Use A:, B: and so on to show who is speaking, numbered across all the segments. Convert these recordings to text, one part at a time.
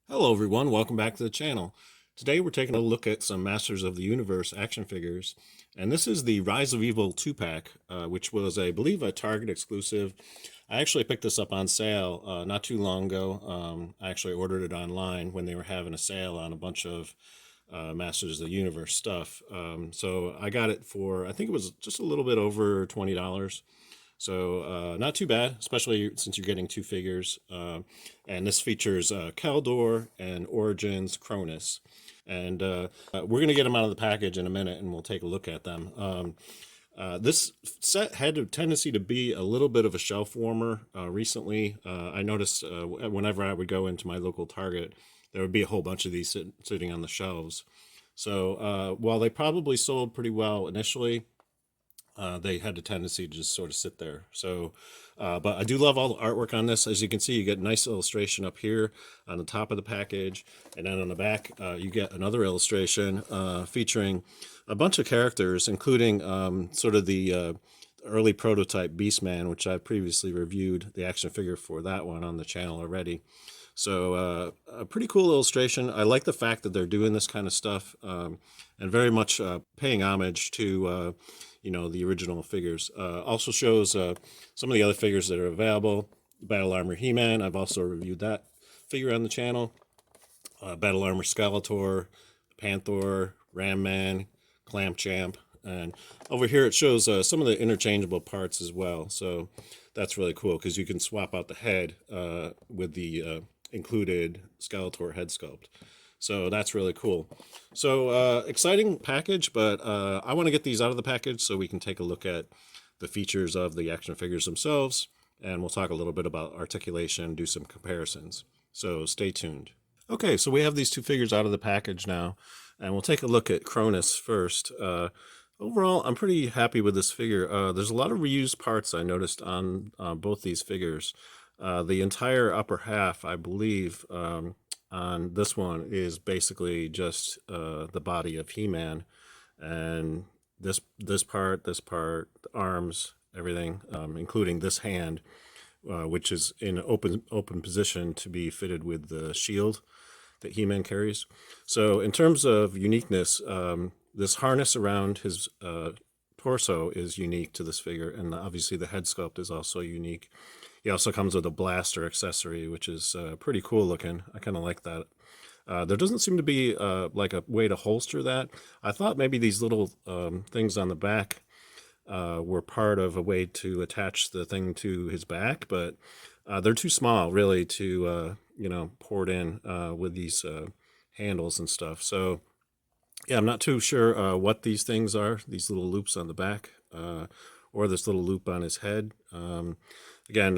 A: Hello everyone, welcome back to the channel. Today we're taking a look at some Masters of the Universe action figures, and this is the Rise of Evil 2-pack, which was, I believe, a Target exclusive. I actually picked this up on sale not too long ago. I actually ordered it online when they were having a sale on a bunch of Masters of the Universe stuff. So I got it for, I think it was just a little bit over $20. So not too bad, especially since you're getting two figures. And this features Keldor and Origins Kronis. And we're going to get them out of the package in a minute and we'll take a look at them. This set had a tendency to be a little bit of a shelf warmer recently. I noticed whenever I would go into my local Target, there would be a whole bunch of these sitting on the shelves. So while they probably sold pretty well initially, they had a tendency to just sort of sit there. So, but I do love all the artwork on this. As you can see, you get a nice illustration up here on the top of the package. And then on the back, you get another illustration featuring a bunch of characters, including sort of the early prototype Beastman, which I previously reviewed the action figure for that one on the channel already. So a pretty cool illustration. I like the fact that they're doing this kind of stuff and very much paying homage to the original figures. Also shows some of the other figures that are available. Battle Armor He-Man, I've also reviewed that figure on the channel. Battle Armor Skeletor, Panther, Ram Man, Clamp Champ, and over here it shows some of the interchangeable parts as well. So that's really cool because you can swap out the head with the included Skeletor head sculpt. So that's really cool. So exciting package, but I want to get these out of the package so we can take a look at the features of the action figures themselves, and we'll talk a little bit about articulation, do some comparisons. So stay tuned. Okay, so we have these two figures out of the package now, and we'll take a look at Kronis first. Overall, I'm pretty happy with this figure. There's a lot of reused parts I noticed on both these figures. The entire upper half, I believe, on this one is basically just the body of He-Man, and this part, the arms, everything, including this hand, which is in open position to be fitted with the shield that He-Man carries. So in terms of uniqueness, this harness around his torso is unique to this figure, and obviously the head sculpt is also unique. He also comes with a blaster accessory, which is pretty cool looking. I kind of like that. There doesn't seem to be like a way to holster that. I thought maybe these little things on the back were part of a way to attach the thing to his back, but they're too small really to port in with these handles and stuff. So yeah, I'm not too sure what these things are, these little loops on the back, or this little loop on his head. Again,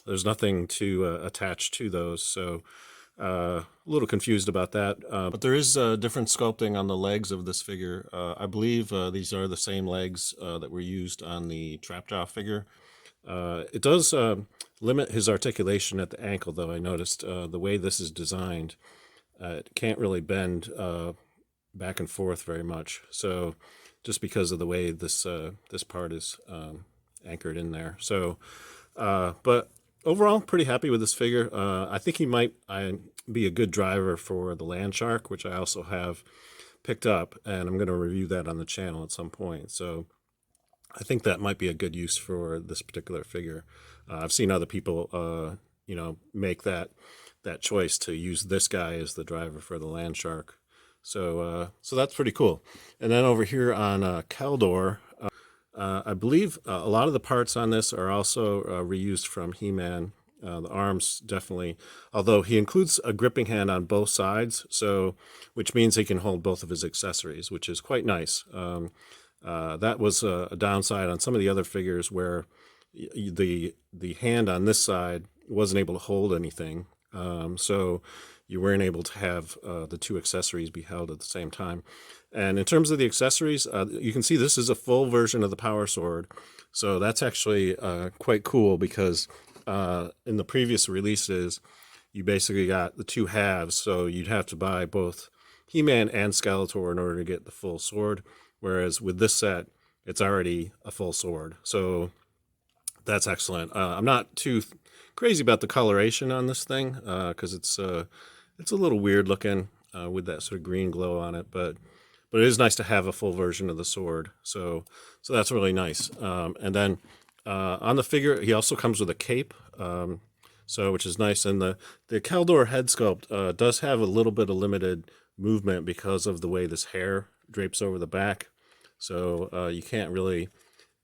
A: there's nothing to attach to those, so a little confused about that. But there is different sculpting on the legs of this figure. I believe these are the same legs that were used on the Trapjaw figure. It does limit his articulation at the ankle, though. I noticed the way this is designed, it can't really bend back and forth very much. So just because of the way this part is anchored in there. So, but overall, pretty happy with this figure. I think he might be a good driver for the Land Shark, which I also have picked up, and I'm going to review that on the channel at some point. So I think that might be a good use for this particular figure. I've seen other people, make that choice to use this guy as the driver for the Land Shark. So that's pretty cool. And then over here on Keldor, I believe a lot of the parts on this are also reused from He-Man. The arms definitely, although he includes a gripping hand on both sides, so which means he can hold both of his accessories, which is quite nice. That was a downside on some of the other figures where the hand on this side wasn't able to hold anything. So you weren't able to have the two accessories be held at the same time. And in terms of the accessories, you can see this is a full version of the Power Sword. So that's actually quite cool because in the previous releases, you basically got the two halves. So you'd have to buy both He-Man and Skeletor in order to get the full sword. Whereas with this set, it's already a full sword. So that's excellent. I'm not too crazy about the coloration on this thing because It's a little weird looking with that sort of green glow on it, but it is nice to have a full version of the sword. So that's really nice. And then on the figure, he also comes with a cape, so which is nice. And the Keldor head sculpt does have a little bit of limited movement because of the way this hair drapes over the back. So you can't really,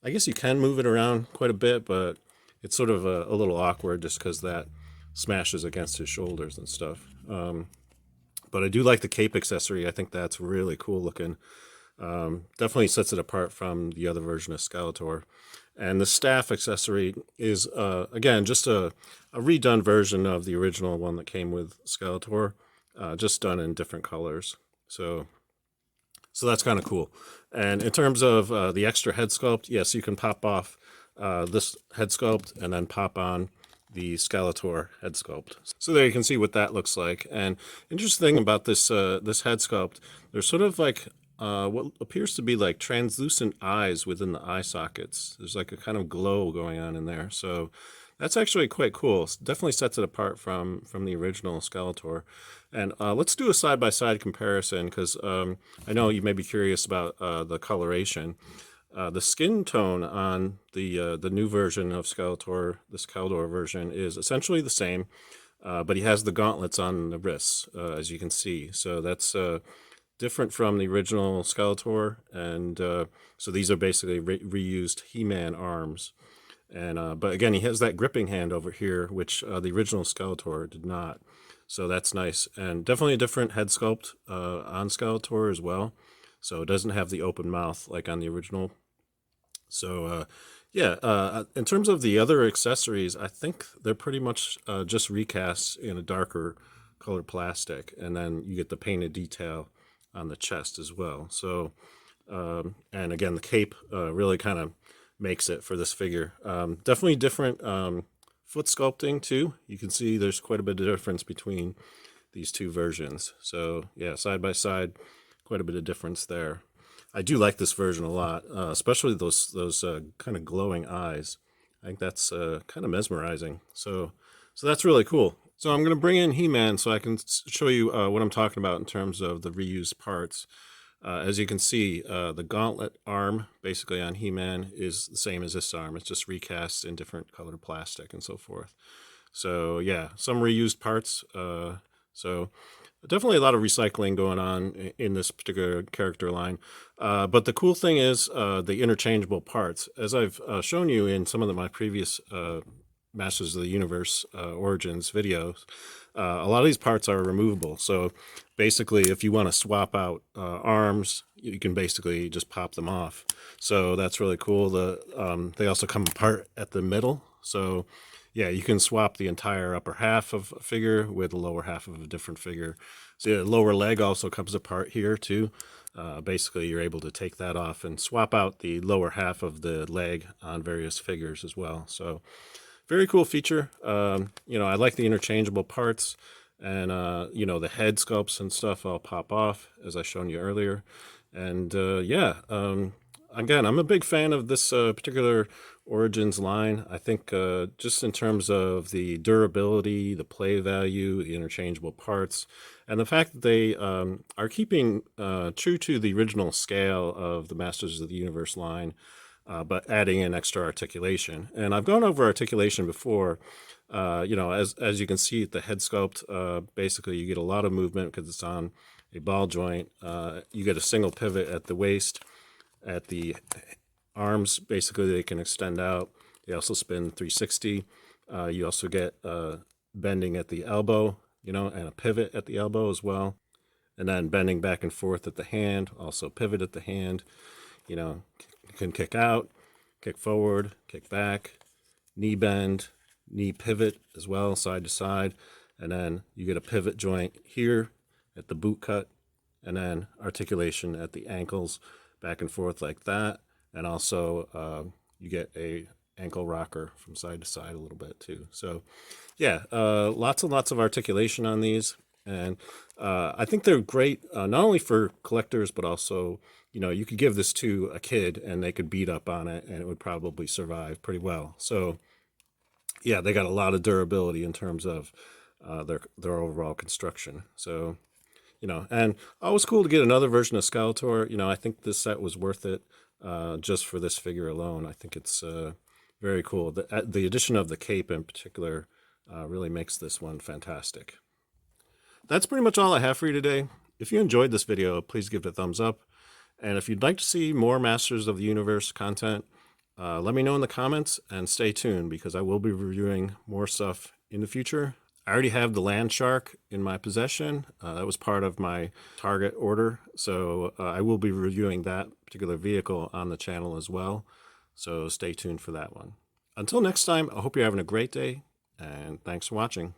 A: I guess you can move it around quite a bit, but it's sort of a little awkward just because that smashes against his shoulders and stuff. But I do like the cape accessory. I think that's really cool looking. Definitely sets it apart from the other version of Skeletor. And the staff accessory is, again, just a redone version of the original one that came with Skeletor, just done in different colors. So that's kind of cool. And in terms of the extra head sculpt, yes, you can pop off this head sculpt and then pop on the Skeletor head sculpt. So there you can see what that looks like. And interesting thing about this this head sculpt, there's sort of like what appears to be like translucent eyes within the eye sockets. There's like a kind of glow going on in there. So that's actually quite cool. Definitely sets it apart from the original Skeletor. And let's do a side-by-side comparison because I know you may be curious about the coloration. The skin tone on the new version of Skeletor, this Keldor version, is essentially the same, but he has the gauntlets on the wrists, as you can see. So that's different from the original Skeletor, and so these are basically reused He-Man arms. And but again, he has that gripping hand over here, which the original Skeletor did not. So that's nice, and definitely a different head sculpt on Skeletor as well. So it doesn't have the open mouth like on the original. So yeah, in terms of the other accessories, I think they're pretty much just recasts in a darker colored plastic, and then you get the painted detail on the chest as well. So and again, the cape really kind of makes it for this figure. Definitely different foot sculpting too. You can see there's quite a bit of difference between these two versions. So yeah, side by side, quite a bit of difference there. I do like this version a lot, especially those kind of glowing eyes. I think that's kind of mesmerizing. So that's really cool. So I'm going to bring in He-Man so I can show you what I'm talking about in terms of the reused parts. As you can see, the gauntlet arm basically on He-Man is the same as this arm. It's just recast in different colored plastic and so forth. So yeah, some reused parts. So definitely a lot of recycling going on in this particular character line. But the cool thing is the interchangeable parts. As I've shown you in some of my previous Masters of the Universe Origins videos, a lot of these parts are removable. So basically, if you want to swap out arms, you can basically just pop them off. So that's really cool. They also come apart at the middle. So yeah, you can swap the entire upper half of a figure with the lower half of a different figure. So the lower leg also comes apart here too. Basically, you're able to take that off and swap out the lower half of the leg on various figures as well. So very cool feature. You know, I like the interchangeable parts, and you know, the head sculpts and stuff all pop off as I shown you earlier. And yeah, again, I'm a big fan of this particular Origins line. I think just in terms of the durability, the play value, the interchangeable parts, and the fact that they are keeping true to the original scale of the Masters of the Universe line, but adding in extra articulation. And I've gone over articulation before. You know, as you can see at the head sculpt, basically you get a lot of movement because it's on a ball joint. You get a single pivot at the waist. At the arms, basically they can extend out. They also spin 360. You also get bending at the elbow, you know, and a pivot at the elbow as well. And then bending back and forth at the hand, also pivot at the hand. You know, you can kick out, kick forward, kick back, knee bend, knee pivot as well, side to side. And then you get a pivot joint here at the boot cut, and then articulation at the ankles, back and forth like that. And also you get a ankle rocker from side to side a little bit too. So yeah, lots and lots of articulation on these. And I think they're great, not only for collectors, but also, you know, you could give this to a kid and they could beat up on it and it would probably survive pretty well. So yeah, they got a lot of durability in terms of their overall construction. So, you know, and always cool to get another version of Skeletor. You know, I think this set was worth it just for this figure alone. I think it's very cool. The addition of the cape in particular really makes this one fantastic. That's pretty much all I have for you today. If you enjoyed this video, please give it a thumbs up. And if you'd like to see more Masters of the Universe content, let me know in the comments and stay tuned because I will be reviewing more stuff in the future. I already have the land shark in my possession. That was part of my Target order. So I will be reviewing that particular vehicle on the channel as well. So stay tuned for that one. Until next time, I hope you're having a great day and thanks for watching.